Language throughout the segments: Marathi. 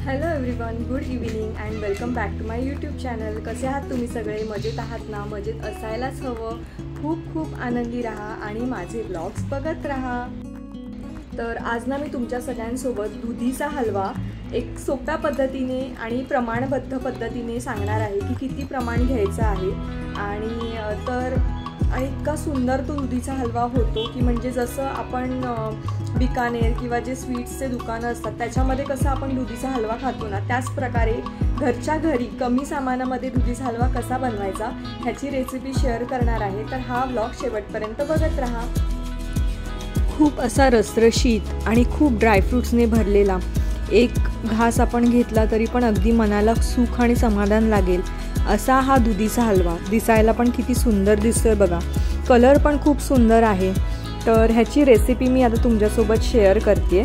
Hello everyone, good evening and welcome back to my YouTube channel. कसे आहात तुम्ही सगळे? मजेत आहात ना? मजेत असायलाच हवं. खूप खूप आनंदी राहा आणि माझे ब्लॉग्स बघत राहा. तर आज ना मी तुमच्या सगळ्यांसोबत दुधीचा हलवा एक सोप्या पद्धतीने आणि प्रमाणबद्ध पद्धतीने सांगणार आहे की किती प्रमाण घ्यायचं आहे. आणि इतका सुंदर तो दुधीचा हलवा होतो की म्हणजे जसं आपण बिकानेर किंवा जे स्वीट्सचे दुकानं असतात त्याच्यामध्ये कसं आपण दुधीचा हलवा खातो ना, त्याच प्रकारे घरच्या घरी कमी सामानामध्ये दुधीचा हलवा कसा बनवायचा ह्याची रेसिपी शेअर करणार आहे. तर हा व्लॉग शेवटपर्यंत बघत राहा. खूप असा रसरशीत आणि खूप ड्रायफ्रूट्सने भरलेला एक घास आपण घेतला तरी पण अगदी मनाला सुख आणि समाधान लागेल असा हा दुधीचा हलवा. दिसायला पण किती सुंदर दिसतोय बघा, कलर पण खूप सुंदर आहे. तर ह्याची रेसिपी मी आता तुमच्यासोबत शेअर करते.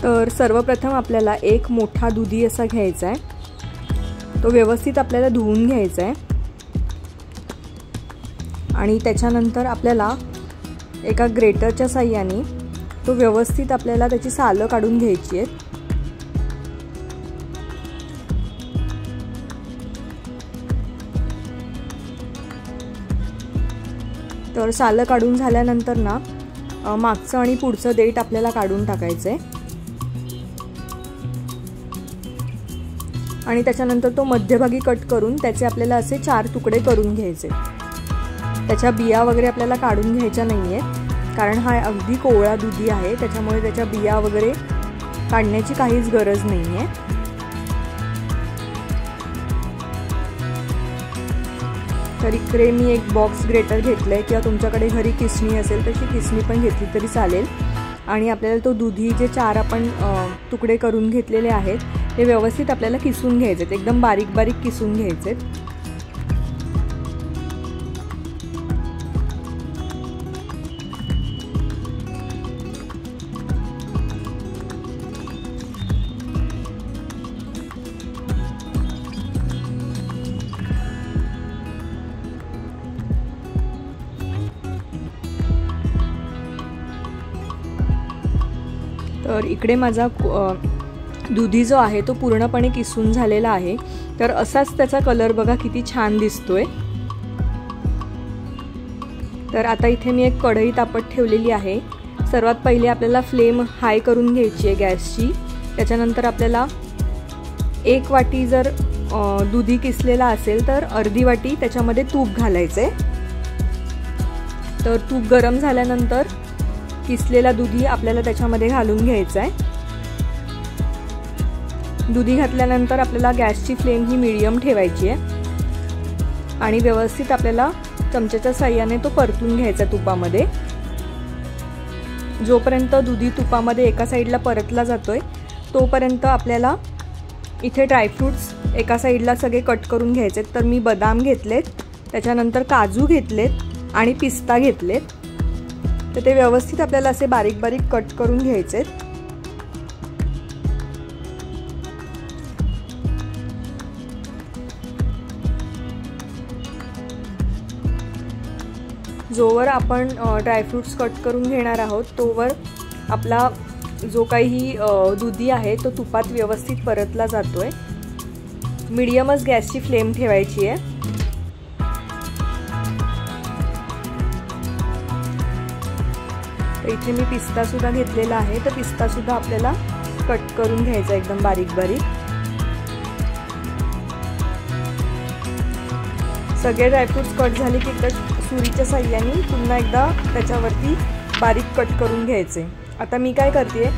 तर सर्वप्रथम आपल्याला एक मोठा दुधी असा घ्यायचा आहे. तो व्यवस्थित आपल्याला धुवून घ्यायचा आहे आणि त्याच्यानंतर आपल्याला एका ग्रेटरच्या साहाय्याने तो व्यवस्थित आपल्याला त्याची सालं काढून घ्यायची आहेत. तर सालं काढून झाल्यानंतर ना मागचं आणि पुढचं देठ आपल्याला काढून टाकायचं आहे आणि त्याच्यानंतर तो मध्यभागी कट करून त्याचे आपल्याला असे 4 तुकडे करून घ्यायचे. त्याच्या बिया वगैरे आपल्याला काढून घ्यायच्या नाही आहेत कारण हा अगदी कोवळा दुधी आहे, त्याच्यामुळे त्याच्या बिया वगैरे काढण्याची काहीच गरज नाही आहे. तर इकडे मी एक बॉक्स ग्रेटर घेतलं आहे किंवा तुमच्याकडे घरी किसणी असेल तशी किसणी पण घेतली तरी चालेल. आणि आपल्याला तो दुधी जे 4 आपण तुकडे करून घेतलेले आहेत ते व्यवस्थित आपल्याला किसून घ्यायचे, एकदम बारीक बारीक किसून घ्यायचे. तर इकडे माझा दुधी जो आहे तो पूर्णपणे किसून झालेला आहे. तर असाच त्याचा कलर बघा किती छान दिसतोय. तर आता इथे मी एक कढई तापत ठेवलेली आहे. सर्वात पहिले आपल्याला फ्लेम हाय करून घ्यायची आहे गॅसची. त्याच्यानंतर आपल्याला 1 वाटी जर दुधी किसलेला असेल तर अर्धी वाटी त्याच्यामध्ये तूप घालायचे. तर तूप गरम झाल्यानंतर किसलेला दुधी आपल्याला त्याच्यामध्ये घालून घ्यायचा आहे. दुधी घातल्यानंतर आपल्याला गॅसची फ्लेम ही मीडियम ठेवायची आहे आणि व्यवस्थित आपल्याला चमच्याच्या साहाय्याने तो परतून घ्यायचा तुपामध्ये. जोपर्यंत दुधी तुपामध्ये एका साईडला परतला जातोय तोपर्यंत आपल्याला इथे ड्रायफ्रूट्स एका साईडला सगळे कट करून घ्यायचे. तर मी बदाम घेतलेत, त्याच्यानंतर काजू घेतलेत आणि पिस्ता घेतलेत. तर ते व्यवस्थित आपल्याला असे बारीक बारीक कट करून घ्यायचे. जोवर आपण ड्रायफ्रूट्स कट करून घेणार आहोत तोवर आपला जो काही दुधी आहे तो तुपात व्यवस्थित परतला जातोय. मीडियमच गॅसची फ्लेम ठेवायची आहे. इथे मी पिस्ता सुद्धा घेतलेला आहे. तर पिस्ता सुद्धा आपल्याला कट करून घ्यायचा एकदम बारीक बारीक. सगळे ड्रायफ्रूट्स कट झाले की एकदा सुरीच्या साहाय्याने पुन्हा एकदा त्याच्यावरती बारीक कट करून घ्यायचे. आता मी काय करते,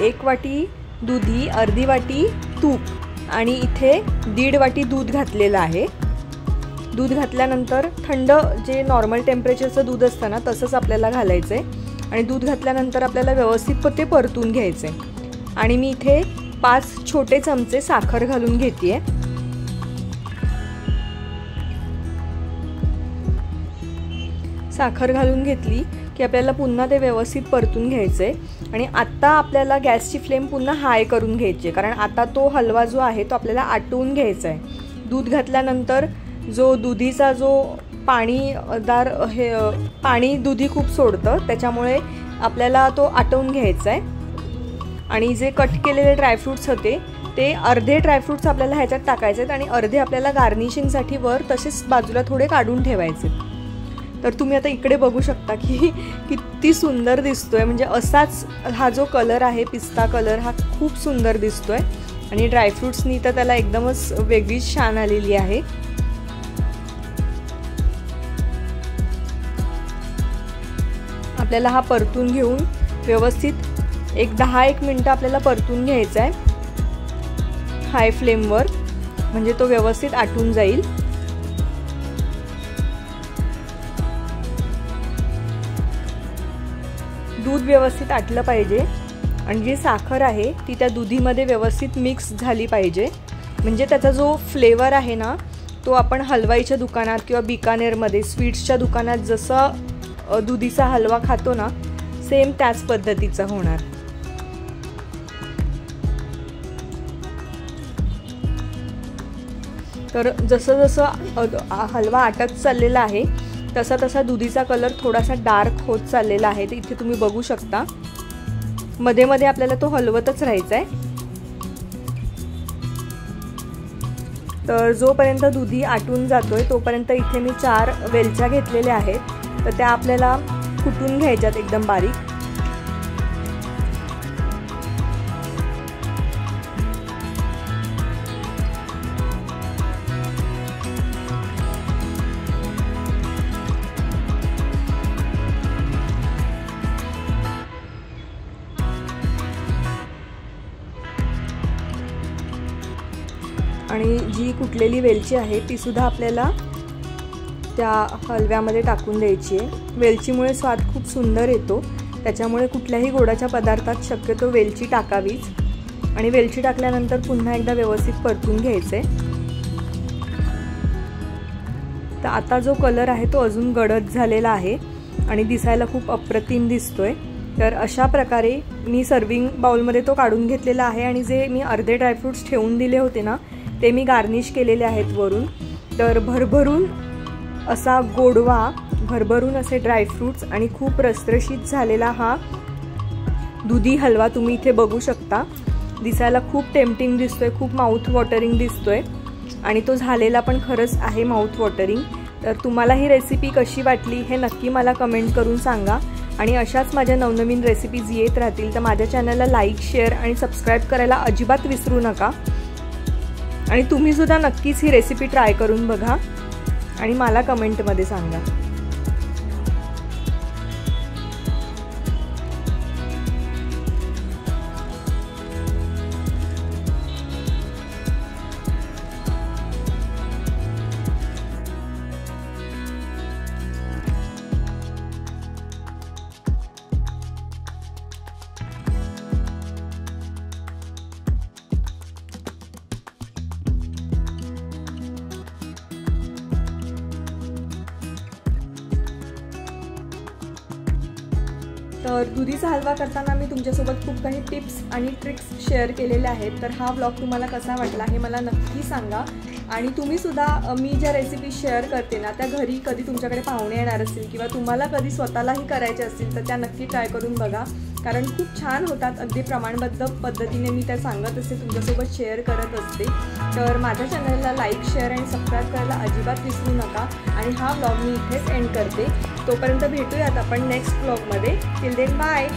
1 वाटी दुधी, अर्धी वाटी तूप आणि इथे 1.5 वाटी दूध घातलेलं आहे. दूध घातल्यानंतर थंड जे नॉर्मल टेम्परेचरचं दूध असतं ना तसंच आपल्याला घालायचं आहे आणि दूध घातल्यानंतर आपल्याला व्यवस्थित ते परतून घ्यायचे. आणि मी इथे 5 छोटे चमचे साखर घालून घेते. साखर घालून घेतली की आपल्याला पुन्हा ते व्यवस्थित परतून घ्यायचे. आणि आता आपल्याला गॅसची फ्लेम पुन्हा हाय करून घ्यायची कारण आता तो हलवा जो आहे तो आपल्याला आटवून घ्यायचा आहे. दूध घातल्यानंतर जो दुधीचा जो पाणीदार हे पाणी दुधी खूप सोडतं, त्याच्यामुळे आपल्याला तो आटवून घ्यायचा आहे। आणि जे कट केलेले ड्रायफ्रूट्स होते ते अर्धे ड्रायफ्रूट्स आपल्याला ह्याच्यात टाकायचे आहेत आणि अर्धे आपल्याला गार्निशिंगसाठी वर तसेच बाजूला थोडे काढून ठेवायचे। तर तुम्ही आता इकडे बघू शकता की किती सुंदर दिसतोय, म्हणजे असाच हा जो कलर आहे पिस्ता कलर हा खूप सुंदर दिसतोय आणि ड्रायफ्रूट्सनी तर त्याला एकदमच वेगळीच शान आलेली आहे। आपल्याला हा परतून घेऊन व्यवस्थित एक 10-1 मिनिटं आपल्याला परतून घ्यायचा आहे हाय फ्लेमवर, म्हणजे तो व्यवस्थित आटून जाईल। दूध व्यवस्थित आटलं पाहिजे आणि जी साखर आहे ती त्या दुधीमध्ये व्यवस्थित मिक्स झाली पाहिजे, म्हणजे त्याचा जो फ्लेवर आहे ना तो आपण हलवाईच्या दुकानात किंवा बिकानेरमध्ये स्वीट्सच्या दुकानात जसं दुधीचा हलवा खातो ना सेम त्याच पद्धतीचा होणार। तर जसं जसं हलवा आटत चाललेला आहे तसा तसा दुधीचा कलर थोडासा डार्क होत चाललेला आहे। ते इथे तुम्ही बघू शकता, मध्ये मध्ये आपल्याला तो हलवतच राहायचा आहे। तर जोपर्यंत दुधी आटून जातोय तोपर्यंत इथे मी 4 वेलच्या घेतलेल्या आहेत, तर त्या आपल्याला कुटून घ्यायच्यात एकदम बारीक। आणि जी कुटलेली वेलची आहे ती सुद्धा आपल्याला त्या हलव्यामध्ये टाकून द्यायची आहे। वेलचीमुळे स्वाद खूप सुंदर येतो, त्याच्यामुळे कुठल्याही गोडाच्या पदार्थात शक्यतो वेलची टाकावीच। आणि वेलची टाकल्यानंतर पुन्हा एकदा व्यवस्थित परतून घ्यायचे। तर आता जो कलर आहे तो अजून गडद झालेला आहे आणि दिसायला खूप अप्रतिम दिसतोय। तर अशा प्रकारे मी सर्विंग बाउलमध्ये तो काढून घेतलेला आहे आणि जे मी अर्धे ड्रायफ्रूट्स ठेवून दिले होते ना ते मी गार्निश केलेले आहेत वरून। तर भरभरून असा गोडवा, भरभरून असे ड्रायफ्रूट्स आणि खूप रसरशीत झालेला हा दुधी हलवा तुम्ही इथे बघू शकता। दिसायला खूप टेम्पटिंग दिसतोय, खूप माउथ वॉटरिंग दिसतोय आणि तो झालेला पण खरंच आहे माउथ वॉटरिंग। तर तुम्हाला ही रेसिपी कशी वाटली हे नक्की मला कमेंट करून सांगा आणि अशाच माझ्या नवनवीन रेसिपीज येत राहतील तर माझ्या चॅनलला लाईक, शेअर आणि सबस्क्राईब करायला अजिबात विसरू नका। आणि तुम्ही सुद्धा नक्कीच ही रेसिपी ट्राय करून बघा आणि मला कमेंटमध्ये सांगा। तर दुधीचा हलवा करताना मी तुमच्यासोबत खूप काही टिप्स आणि ट्रिक्स शेअर केलेल्या आहेत। तर हा व्लॉग तुम्हाला कसा वाटला हे मला नक्की सांगा आणि तुम्ही सुद्धा मी ज्या रेसिपी शेअर करते ना त्या घरी कधी तुमच्याकडे पाहुणे येणार असतील किंवा तुम्हाला कधी स्वतःलाही करायचे असतील तर त्या नक्की ट्राय करून बघा, कारण खूप छान होतात। अगदी प्रमाणबद्ध पद्धतीने मी त्या सांगत असते, तुमच्यासोबत शेअर करत असते। तर माझ्या चॅनलला लाईक, शेअर आणि सबस्क्राईब करायला अजिबात विसरू नका आणि हा व्लॉग मी इथेच एंड करते। तोपर्यंत भेटूयात आपण नेक्स्ट व्लॉगमध्ये। Till then bye.